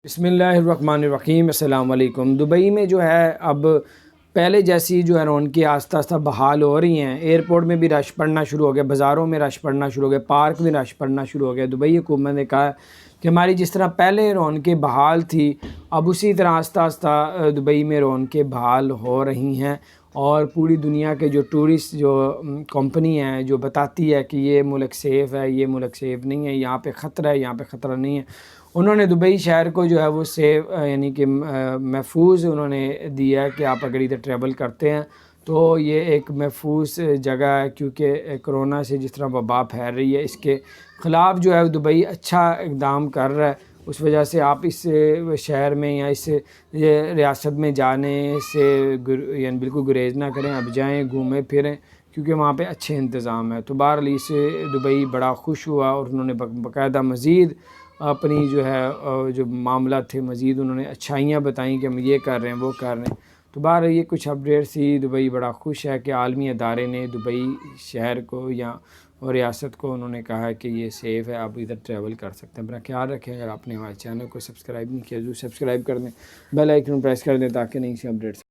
بسم اللہ الرحمن الرحیم۔ السلام علیکم۔ دبئی میں جو ہے اب پہلے جیسی جو ہے رونقیں آہستہ آہستہ بحال ہو رہی ہیں۔ ایئرپورٹ میں بھی رش پڑنا شروع ہو گیا، بازاروں میں رش پڑنا شروع ہو گیا، پارک میں رش پڑنا شروع ہو گیا۔ دبئی حکومت نے کہا کہ ہماری جس طرح پہلے رونقیں بحال تھی اب اسی طرح آہستہ آہستہ دبئی میں رونقیں بحال ہو رہی ہیں، اور پوری دنیا کے جو ٹورسٹ جو کمپنی ہیں جو بتاتی ہے کہ یہ ملک سیف ہے، یہ ملک سیف نہیں ہے، یہاں پہ خطرہ ہے، یہاں پہ خطرہ نہیں ہے، انہوں نے دبئی شہر کو جو ہے وہ سیف یعنی کہ محفوظ انہوں نے دیا ہے کہ آپ اگر ادھر ٹریول کرتے ہیں تو یہ ایک محفوظ جگہ ہے، کیونکہ کرونا سے جس طرح وبا پھیل رہی ہے اس کے خلاف جو ہے دبئی اچھا اقدام کر رہا ہے۔ اس وجہ سے آپ اس شہر میں یا اس ریاست میں جانے سے یعنی بالکل گریز نہ کریں، اب جائیں گھومیں پھریں، کیونکہ وہاں پہ اچھے انتظام ہے۔ تو بہرحال اس سے دبئی بڑا خوش ہوا، اور انہوں نے باقاعدہ مزید اپنی جو ہے جو معاملات تھے مزید انہوں نے اچھائیاں بتائیں کہ ہم یہ کر رہے ہیں وہ کر رہے ہیں۔ تو بہرحال یہ کچھ اپڈیٹس تھی۔ دبئی بڑا خوش ہے کہ عالمی ادارے نے دبئی شہر کو یا ریاست کو انہوں نے کہا ہے کہ یہ سیف ہے، آپ ادھر ٹریول کر سکتے ہیں۔ اپنا خیال رکھیں، اگر آپ نے ہمارے چینل کو سبسکرائب نہیں کیا تو سبسکرائب کر دیں، بیل آئیکن پریس کر دیں تاکہ نئی سی اپڈیٹس